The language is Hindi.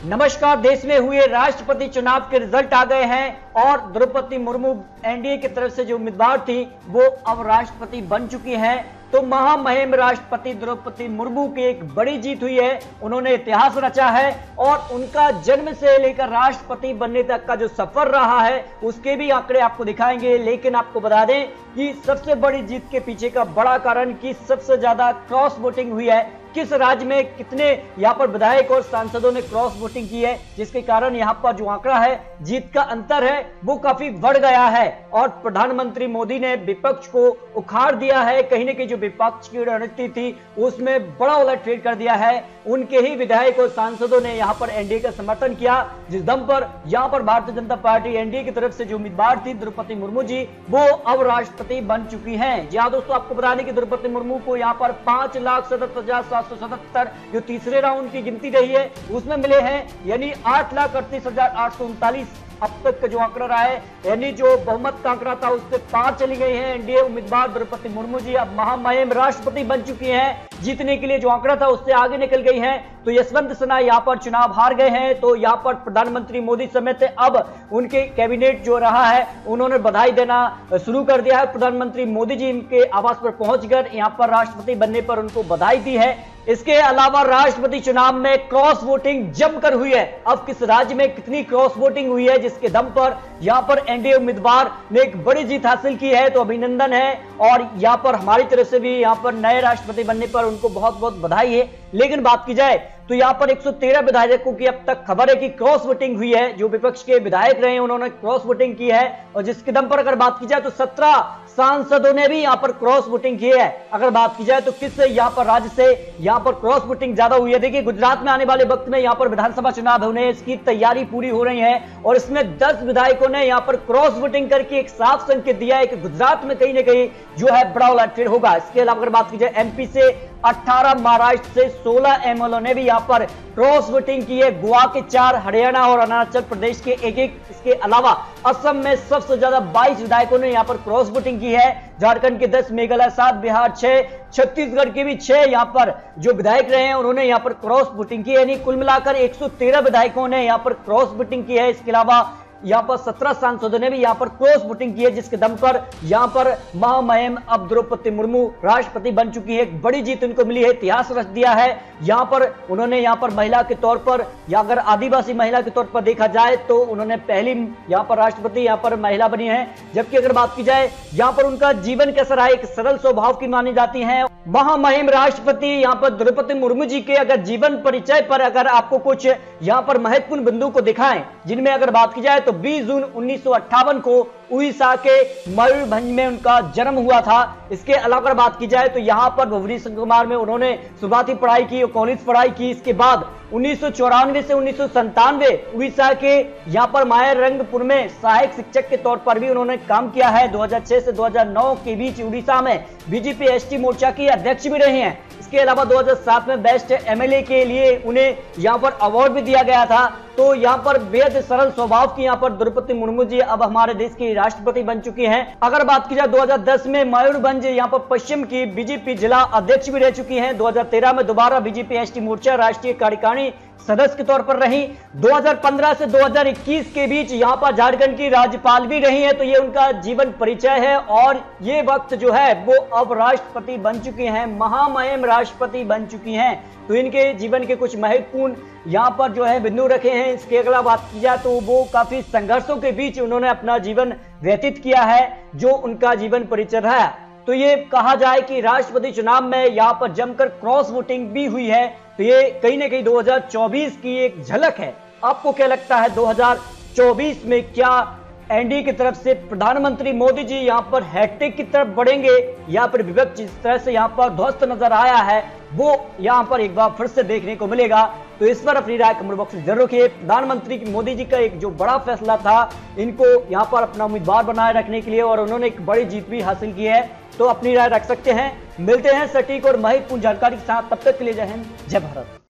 नमस्कार। देश में हुए राष्ट्रपति चुनाव के रिजल्ट आ गए हैं और द्रौपदी मुर्मू एनडीए की तरफ से जो उम्मीदवार थी वो अब राष्ट्रपति बन चुकी हैं। तो महामहिम राष्ट्रपति द्रौपदी मुर्मू की एक बड़ी जीत हुई है। उन्होंने इतिहास रचा है और उनका जन्म से लेकर राष्ट्रपति बनने तक का जो सफर रहा है उसके भी आंकड़े आपको दिखाएंगे। लेकिन आपको बता दें कि सबसे बड़ी जीत के पीछे का बड़ा कारण कि सबसे ज्यादा क्रॉस वोटिंग हुई है। किस राज्य में कितने यहाँ पर विधायक और सांसदों ने क्रॉस वोटिंग की है, जिसके कारण यहाँ पर जो आंकड़ा है जीत का अंतर है वो काफी बढ़ गया है। और प्रधानमंत्री मोदी ने विपक्ष को उखाड़ दिया है। कहीं ना कहीं जो विपक्ष की रणनीति थी उसमें बड़ा उलटफेर कर दिया है। उनके ही विधायक और सांसदों ने यहाँ पर एनडीए का समर्थन किया, जिस दम पर यहाँ पर भारतीय जनता पार्टी एनडीए की तरफ से जो उम्मीदवार थी द्रौपदी मुर्मू जी, वो अब राष्ट्रपति बन चुकी हैं। जी हाँ दोस्तों, आपको बता दें कि द्रौपदी मुर्मू को यहाँ पर 5,67,777 जो तीसरे राउंड की गिनती रही है उसमें मिले हैं, यानी 8,38,839 अब तक का जो आंकड़ा रहा है, यानी जो बहुमत का आंकड़ा था उससे पार चली गई है। एनडीए उम्मीदवार द्रौपदी मुर्मू जी अब महामहिम राष्ट्रपति बन चुकी हैं। जीतने के लिए जो आंकड़ा था उससे आगे निकल गई हैं। तो यशवंत सिन्हा यहाँ पर चुनाव हार गए हैं। तो यहाँ पर प्रधानमंत्री मोदी समेत अब उनके कैबिनेट जो रहा है उन्होंने बधाई देना शुरू कर दिया है। प्रधानमंत्री मोदी जी इनके आवास पर पहुंचकर यहाँ पर राष्ट्रपति बनने पर उनको बधाई दी है। इसके अलावा राष्ट्रपति चुनाव में क्रॉस वोटिंग जमकर हुई है। अब किस राज्य में कितनी क्रॉस वोटिंग हुई है जिसके दम पर यहाँ पर एनडीए उम्मीदवार ने एक बड़ी जीत हासिल की है, तो अभिनंदन है। और यहाँ पर हमारी तरफ से भी यहाँ पर नए राष्ट्रपति बनने पर उनको बहुत बहुत बधाई है। लेकिन बात की जाए तो यहाँ पर 113 विधायकों की अब तक खबर है कि क्रॉस वोटिंग हुई है। जो विपक्ष के विधायक रहे हैं उन्होंने क्रॉस वोटिंग की है, और जिसके दम पर अगर बात की जाए तो 17 सांसदों ने भी यहाँ पर क्रॉस वोटिंग की है। अगर बात की जाए तो किस यहाँ पर राज्य से यहाँ पर क्रॉस वोटिंग ज्यादा हुई है, देखिए गुजरात में आने वाले वक्त में यहाँ पर विधानसभा चुनाव होने इसकी तैयारी पूरी हो रही है और इसमें 10 विधायकों ने यहाँ पर क्रॉस वोटिंग करके एक साफ संकेत दिया है कि गुजरात में कहीं ना कहीं जो है बड़ा उलटफेर होगा। इसके अलावा अगर बात की जाए एमपी से 18, महाराष्ट्र से 16 एमएलए ने भी यहाँ पर क्रॉस वोटिंग की है। गोवा के 4, हरियाणा और अरुणाचल प्रदेश के 1-1। इसके अलावा असम में सबसे ज्यादा 22 विधायकों ने यहाँ पर क्रॉस वोटिंग की है। झारखंड के 10, मेघालय 7, बिहार 6, छत्तीसगढ़ के भी 6 यहाँ पर जो विधायक रहे हैं उन्होंने यहाँ पर क्रॉस वोटिंग की है। यानी कुल मिलाकर 113 विधायकों ने यहाँ पर क्रॉस वोटिंग की है। इसके अलावा यहाँ पर 17 सांसदों ने भी यहाँ पर क्रॉस वोटिंग की है, जिसके दम पर यहाँ पर महामहिम अब द्रौपदी मुर्मू राष्ट्रपति बन चुकी है। एक बड़ी जीत उनको मिली है, इतिहास रच दिया है। यहाँ पर उन्होंने यहाँ पर महिला के तौर पर या अगर आदिवासी महिला के तौर पर देखा जाए तो उन्होंने पहली यहाँ पर राष्ट्रपति यहाँ पर महिला बनी है। जबकि अगर बात की जाए यहाँ पर उनका जीवन कैसा रहा, एक सरल स्वभाव की मानी जाती है। महामहिम राष्ट्रपति यहाँ पर द्रौपदी मुर्मू जी के अगर जीवन परिचय पर अगर आपको कुछ यहाँ पर महत्वपूर्ण बिंदु को दिखाएं, जिनमें अगर बात की जाए तो 20 जून 1958 को उड़ीसा के मयूरभंज में उनका जन्म हुआ था। इसके अलावा अगर बात की जाए तो यहाँ पर भुवनेश्वर कुमार में उन्होंने शुरुआती पढ़ाई की और कॉलेज पढ़ाई की। इसके बाद 1994 से 1997 उड़ीसा के यहाँ पर मायरंगपुर में सहायक शिक्षक के तौर पर भी उन्होंने काम किया है। 2006 से 2009 के बीच उड़ीसा में बीजेपी एसटी मोर्चा की अध्यक्ष भी रहे हैं। इसके अलावा 2007 में बेस्ट एमएलए के लिए उन्हें यहाँ पर अवार्ड भी दिया गया था। तो यहाँ पर बेहद सरल स्वभाव की यहाँ पर द्रौपदी मुर्मू जी अब हमारे देश की राष्ट्रपति बन चुकी हैं। अगर बात की जाए 2010 में मयूरभंज यहाँ पर पश्चिम की बीजेपी जिला अध्यक्ष भी रह चुकी हैं। 2013 में दोबारा बीजेपी एसटी मोर्चा राष्ट्रीय कार्यकारिणी सदस्य के तौर पर रही। 2015 से 2021 के बीच यहाँ पर झारखंड की राज्यपाल भी रही है। तो ये उनका जीवन परिचय है और ये वक्त जो है वो अब राष्ट्रपति बन चुकी हैं, महामहिम राष्ट्रपति बन चुकी हैं। तो इनके जीवन के कुछ महत्वपूर्ण यहाँ पर जो है बिंदु रखे हैं। इसके अगला बात की जाए तो वो काफी संघर्षों के बीच उन्होंने अपना जीवन व्यतीत किया है, जो उनका जीवन परिचय रहा। तो ये कहा जाए कि राष्ट्रपति चुनाव में यहाँ पर जमकर क्रॉस वोटिंग भी हुई है। तो ये कहीं ना कहीं 2024 की एक झलक है। आपको क्या लगता है 2024 में क्या एनडीए की तरफ से प्रधानमंत्री मोदी जी यहाँ पर हैट्रिक की तरफ बढ़ेंगे या फिर विपक्ष जिस तरह से यहाँ पर ध्वस्त नजर आया है वो यहाँ पर एक बार फिर से देखने को मिलेगा? तो इस पर अपनी राय कमेंट बॉक्स में जरूर रखिए। प्रधानमंत्री मोदी जी का एक जो बड़ा फैसला था इनको यहाँ पर अपना उम्मीदवार बनाए रखने के लिए, और उन्होंने एक बड़ी जीत भी हासिल की है। तो अपनी राय रख सकते हैं। मिलते हैं सटीक और महत्वपूर्ण जानकारी के साथ, तब तक के लिए जय हिंद, जय भारत।